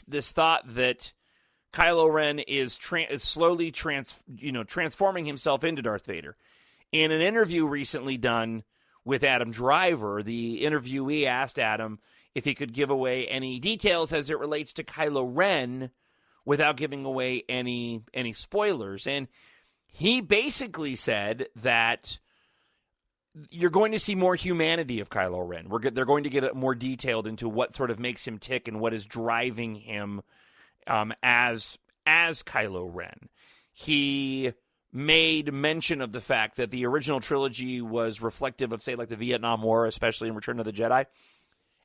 this thought that Kylo Ren is slowly transforming himself into Darth Vader. In an interview recently done with Adam Driver, the interviewee asked Adam if he could give away any details as it relates to Kylo Ren without giving away any spoilers. And he basically said that you're going to see more humanity of Kylo Ren. They're going to get more detailed into what sort of makes him tick and what is driving him as Kylo Ren. He made mention of the fact that the original trilogy was reflective of, say, like the Vietnam War, especially in Return of the Jedi,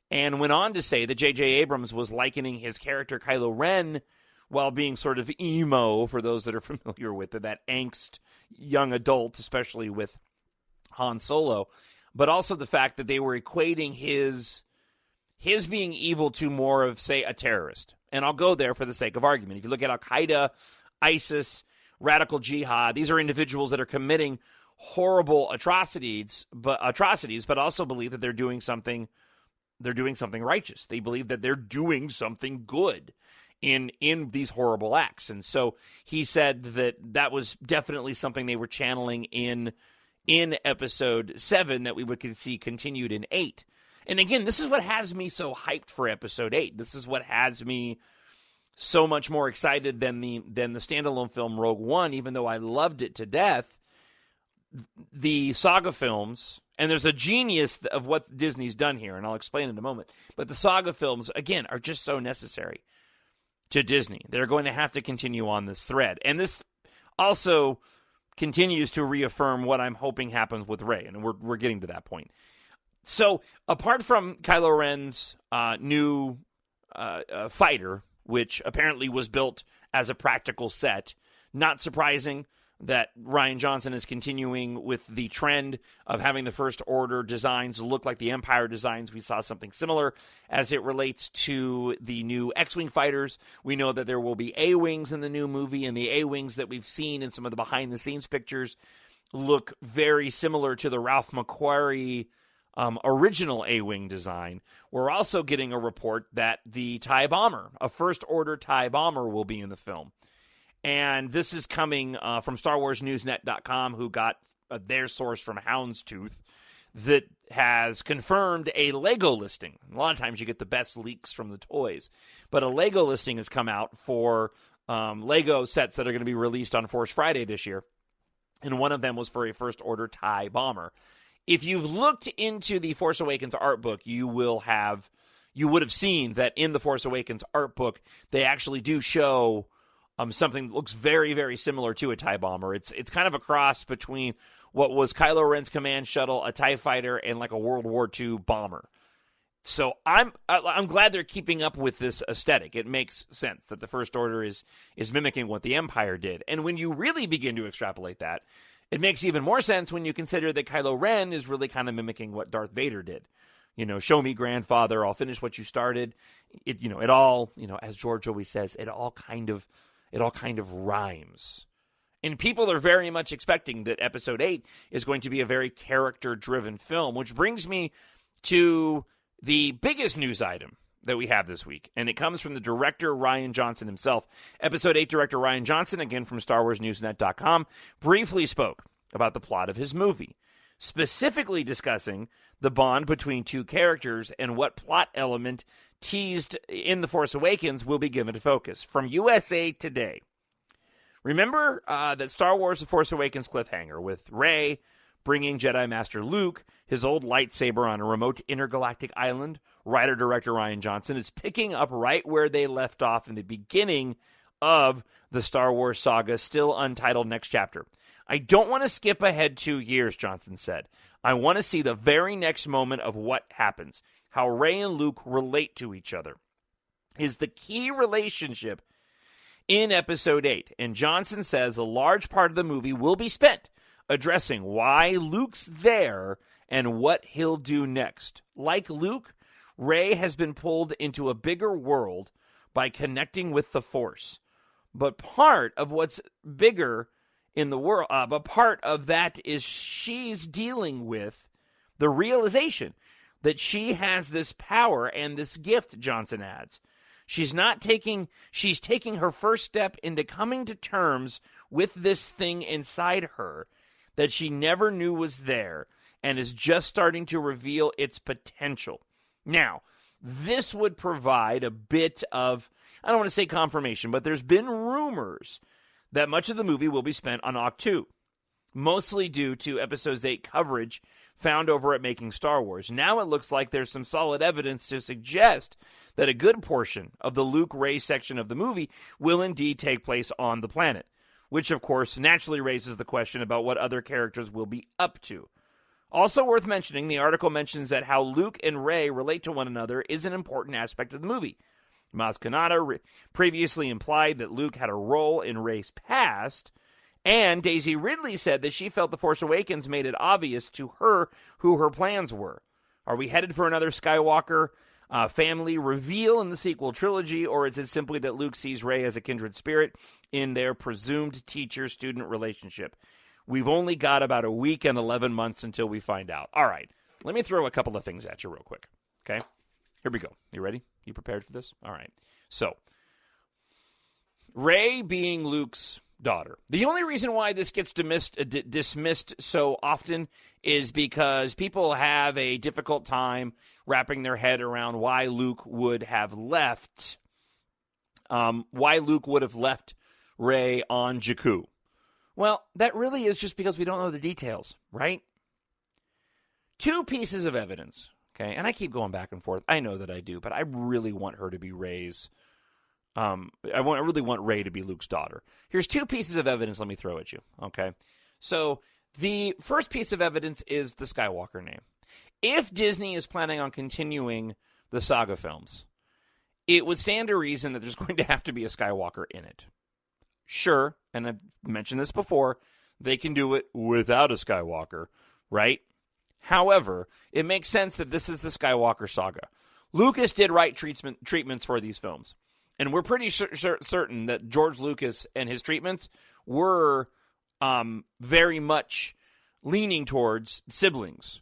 and went on to say that J.J. Abrams was likening his character Kylo Ren while being sort of emo, for those that are familiar with it, that angst young adult, especially with Han Solo, but also the fact that they were equating his being evil to more of, say, a terrorist. And I'll go there for the sake of argument. If you look at Al-Qaeda, ISIS, radical jihad, these are individuals that are committing horrible atrocities, but also believe that they're doing something righteous. They believe that they're doing something good in these horrible acts. And so he said that was definitely something they were channeling in episode 7 that we would see continued in 8. And again, this is what has me so hyped for episode 8. This is what has me so much more excited than the standalone film Rogue One, even though I loved it to death. The saga films, and there's a genius of what Disney's done here, and I'll explain in a moment, but the saga films, again, are just so necessary to Disney. They're going to have to continue on this thread. And this also continues to reaffirm what I'm hoping happens with Rey, and we're getting to that point. So, apart from Kylo Ren's new fighter, which apparently was built as a practical set, not surprising that Rian Johnson is continuing with the trend of having the First Order designs look like the Empire designs. We saw something similar as it relates to the new X-Wing fighters. We know that there will be A-Wings in the new movie, and the A-Wings that we've seen in some of the behind-the-scenes pictures look very similar to the Ralph McQuarrie original A-Wing design. We're also getting a report that the TIE Bomber, a First Order TIE Bomber, will be in the film. And this is coming from StarWarsNewsNet.com, who got their source from Houndstooth, that has confirmed a Lego listing. A lot of times you get the best leaks from the toys. But a Lego listing has come out for Lego sets that are going to be released on Force Friday this year. And one of them was for a First Order TIE Bomber. If you've looked into the Force Awakens art book, you would have seen that in the Force Awakens art book, they actually do show something that looks very, very similar to a TIE Bomber. It's kind of a cross between what was Kylo Ren's command shuttle, a TIE fighter, and like a World War II bomber. So I'm glad they're keeping up with this aesthetic. It makes sense that the First Order is mimicking what the Empire did. And when you really begin to extrapolate that, it makes even more sense when you consider that Kylo Ren is really kind of mimicking what Darth Vader did. Show me, grandfather, I'll finish what you started. It all, as George always says, it all kind of rhymes. And people are very much expecting that Episode 8 is going to be a very character-driven film, which brings me to the biggest news item that we have this week, and it comes from the director, Rian Johnson himself. Episode 8 director Rian Johnson, again from StarWarsNewsNet.com, briefly spoke about the plot of his movie, specifically discussing the bond between two characters and what plot element teased in The Force Awakens will be given to focus. From USA Today, remember that Star Wars The Force Awakens cliffhanger with Rey bringing Jedi Master Luke his old lightsaber on a remote intergalactic island? Writer-director Rian Johnson is picking up right where they left off in the beginning of the Star Wars saga, still untitled Next Chapter. I don't want to skip ahead 2 years, Johnson said. I want to see the very next moment of what happens, how Rey and Luke relate to each other, is the key relationship in Episode 8. And Johnson says a large part of the movie will be spent addressing why Luke's there and what he'll do next. Like Luke, Rey has been pulled into a bigger world by connecting with the Force. But part of what's bigger in the world, but part of that is she's dealing with the realization that she has this power and this gift, Johnson adds, She's taking her first step into coming to terms with this thing inside her that she never knew was there and is just starting to reveal its potential. Now, this would provide a bit of, I don't want to say confirmation, but there's been rumors that much of the movie will be spent on Octo 2, mostly due to Episode VIII coverage found over at Making Star Wars. Now it looks like there's some solid evidence to suggest that a good portion of the Luke-Rey section of the movie will indeed take place on the planet, which of course naturally raises the question about what other characters will be up to. Also worth mentioning, the article mentions that how Luke and Rey relate to one another is an important aspect of the movie. Maz Kanata previously implied that Luke had a role in Rey's past, and Daisy Ridley said that she felt The Force Awakens made it obvious to her who her plans were. Are we headed for another Skywalker family reveal in the sequel trilogy, or is it simply that Luke sees Rey as a kindred spirit in their presumed teacher-student relationship? We've only got about a week and 11 months until we find out. All right, let me throw a couple of things at you real quick, okay? Here we go. You ready? You prepared for this? All right. So, Rey being Luke's daughter. The only reason why this gets dismissed so often is because people have a difficult time wrapping their head around why Luke would have left Rey on Jakku. Well, that really is just because we don't know the details, right? Two pieces of evidence, okay? And I keep going back and forth. I know that I do, but I really want her to be Rey's. I really want Rey to be Luke's daughter. Here's two pieces of evidence let me throw at you, okay? So the first piece of evidence is the Skywalker name. If Disney is planning on continuing the saga films, it would stand to reason that there's going to have to be a Skywalker in it. Sure, and I've mentioned this before, they can do it without a Skywalker, right? However, it makes sense that this is the Skywalker saga. Lucas did write treatments for these films, and we're pretty certain that George Lucas and his treatments were very much leaning towards siblings,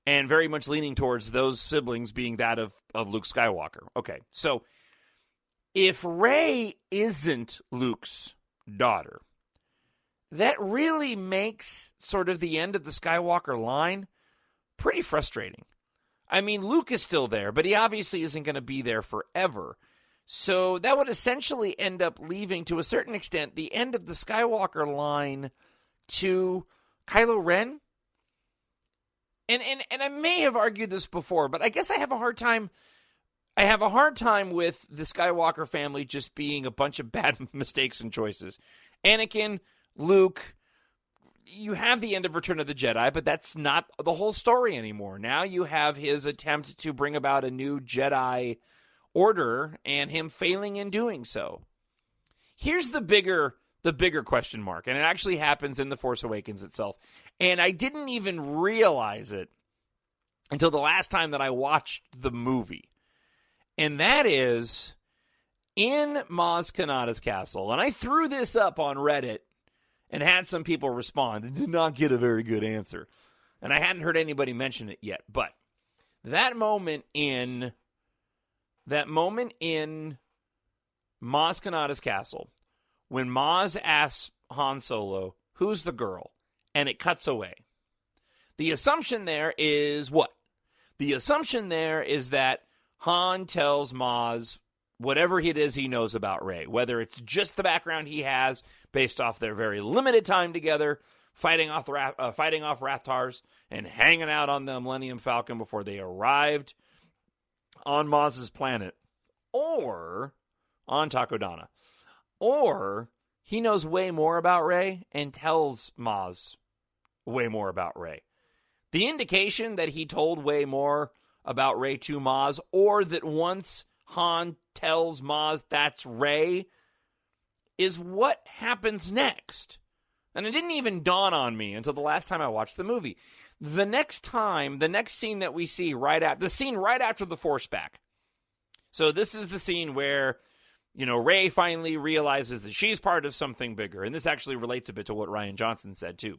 and very much leaning towards those siblings being that of Luke Skywalker. Okay, so if Rey isn't Luke's daughter, that really makes sort of the end of the Skywalker line pretty frustrating. I mean, Luke is still there, but he obviously isn't going to be there forever. So that would essentially end up leaving, to a certain extent, the end of the Skywalker line to Kylo Ren. And I may have argued this before, but I guess I have a hard time with the Skywalker family just being a bunch of bad mistakes and choices. Anakin, Luke, you have the end of Return of the Jedi, but that's not the whole story anymore. Now you have his attempt to bring about a new Jedi order and him failing in doing so. Here's the bigger question mark, and it actually happens in The Force Awakens itself. And I didn't even realize it until the last time that I watched the movie. And that is in Maz Kanata's castle. And I threw this up on Reddit and had some people respond and did not get a very good answer. And I hadn't heard anybody mention it yet. But that moment in Maz Kanata's castle, when Maz asks Han Solo, who's the girl? And it cuts away. The assumption there is what? The assumption there is that Han tells Maz whatever it is he knows about Rey, whether it's just the background he has based off their very limited time together, fighting off Rathtars and hanging out on the Millennium Falcon before they arrived on Maz's planet, or on Takodana, or he knows way more about Rey and tells Maz way more about Rey. The indication that he told way more about Rey to Maz, or that once Han tells Maz that's Rey, is what happens next. And it didn't even dawn on me until the last time I watched the movie. The next scene that we see right after the Force back. So this is the scene where, Rey finally realizes that she's part of something bigger. And this actually relates a bit to what Rian Johnson said too.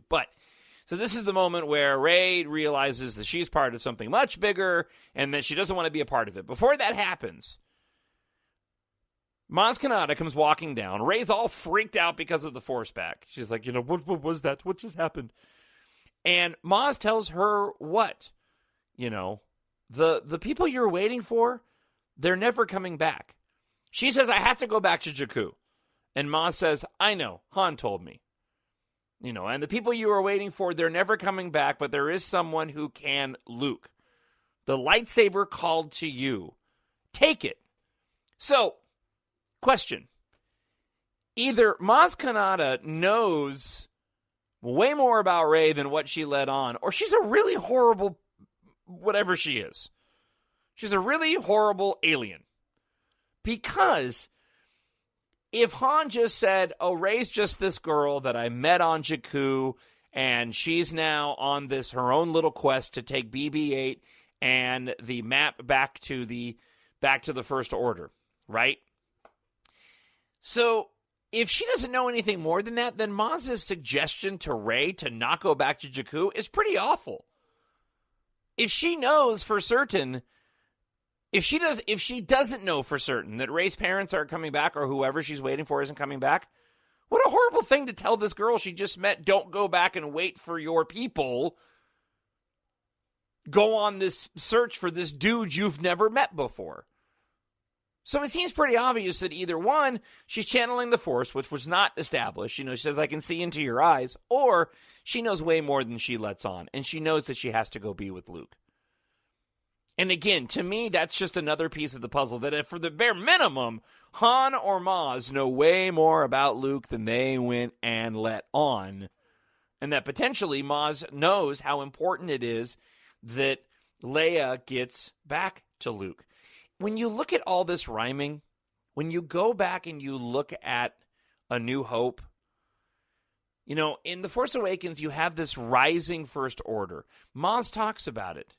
So this is the moment where Rey realizes that she's part of something much bigger and that she doesn't want to be a part of it. Before that happens, Maz Kanata comes walking down. Rey's all freaked out because of the force back. She's like, what was that? What just happened? And Maz tells her what? The people you're waiting for, they're never coming back. She says, I have to go back to Jakku. And Maz says, I know. Han told me. And the people you are waiting for, they're never coming back, but there is someone who can, Luke. The lightsaber called to you. Take it. So, question. Either Maz Kanata knows way more about Rey than what she let on, or she's a really horrible whatever she is. She's a really horrible alien. Because if Han just said, oh, Rey's just this girl that I met on Jakku, and she's now on this her own little quest to take BB-8 and the map back to the First Order, right? So if she doesn't know anything more than that, then Maz's suggestion to Rey to not go back to Jakku is pretty awful. If she knows for certain, if she doesn't know for certain that Rey's parents are coming back or whoever she's waiting for isn't coming back, what a horrible thing to tell this girl she just met. Don't go back and wait for your people. Go on this search for this dude you've never met before. So it seems pretty obvious that either one, she's channeling the Force, which was not established. She says, I can see into your eyes. Or she knows way more than she lets on. And she knows that she has to go be with Luke. And again, to me, that's just another piece of the puzzle that if for the bare minimum, Han or Maz know way more about Luke than they went and let on. And that potentially Maz knows how important it is that Leia gets back to Luke. When you look at all this rhyming, when you go back and you look at A New Hope, in The Force Awakens, you have this rising First Order. Maz talks about it.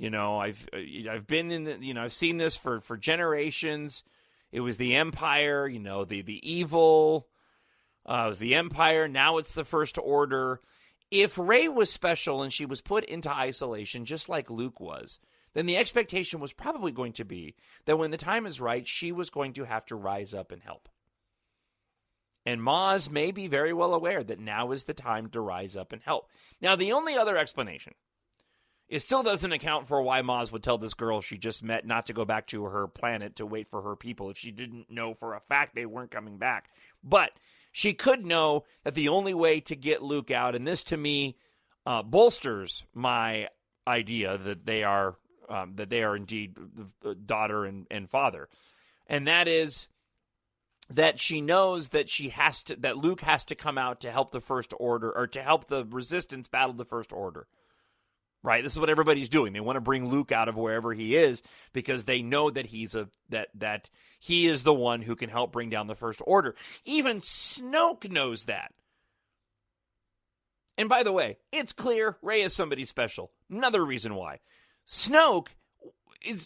I've been in I've seen this for generations. It was the Empire, the evil. It was the Empire. Now it's the First Order. If Rey was special and she was put into isolation, just like Luke was, then the expectation was probably going to be that when the time is right, she was going to have to rise up and help. And Maz may be very well aware that now is the time to rise up and help. Now, the only other explanation, it still doesn't account for why Maz would tell this girl she just met not to go back to her planet to wait for her people if she didn't know for a fact they weren't coming back. But she could know that the only way to get Luke out, and this to me bolsters my idea that they are indeed daughter and father. And that is that she knows that that Luke has to come out to help the First Order, or to help the Resistance battle the First Order. Right? This is what everybody's doing. They want to bring Luke out of wherever he is because they know that that he is the one who can help bring down the First Order. Even Snoke knows that. And by the way, it's clear Rey is somebody special. Another reason why. Snoke,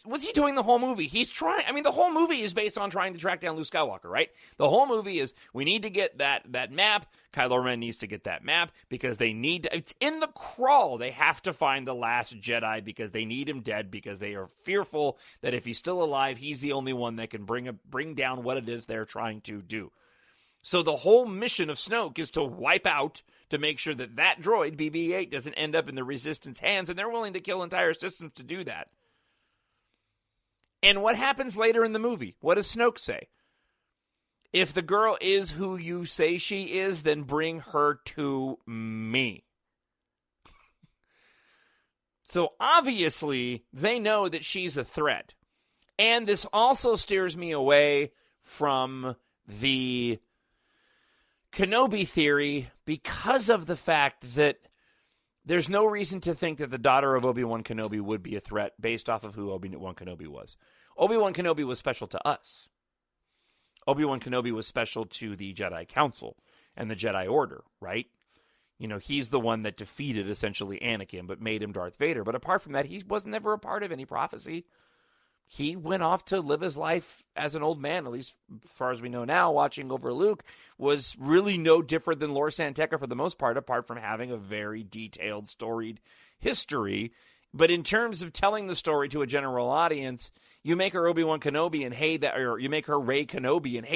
what's he doing the whole movie? He's trying. The whole movie is based on trying to track down Luke Skywalker, right? The whole movie is we need to get that map. Kylo Ren needs to get that map because they need to. It's in the crawl. They have to find the last Jedi because they need him dead because they are fearful that if he's still alive, he's the only one that can bring down what it is they're trying to do. So the whole mission of Snoke is to wipe out, to make sure that droid, BB-8, doesn't end up in the Resistance hands, and they're willing to kill entire systems to do that. And what happens later in the movie? What does Snoke say? If the girl is who you say she is, then bring her to me. So obviously, they know that she's a threat. And this also steers me away from the Kenobi theory because of the fact that there's no reason to think that the daughter of Obi-Wan Kenobi would be a threat based off of who Obi-Wan Kenobi was. Obi-Wan Kenobi was special to us. Obi-Wan Kenobi was special to the Jedi Council and the Jedi Order, right? He's the one that defeated essentially Anakin but made him Darth Vader. But apart from that, he was never a part of any prophecy. He went off to live his life as an old man, at least as far as we know now, watching over Luke, was really no different than Lor San Tekka for the most part, apart from having a very detailed, storied history But in terms of telling the story to a general audience, you make her Obi-Wan Kenobi and hey, that, or you make her Rey Kenobi and hey,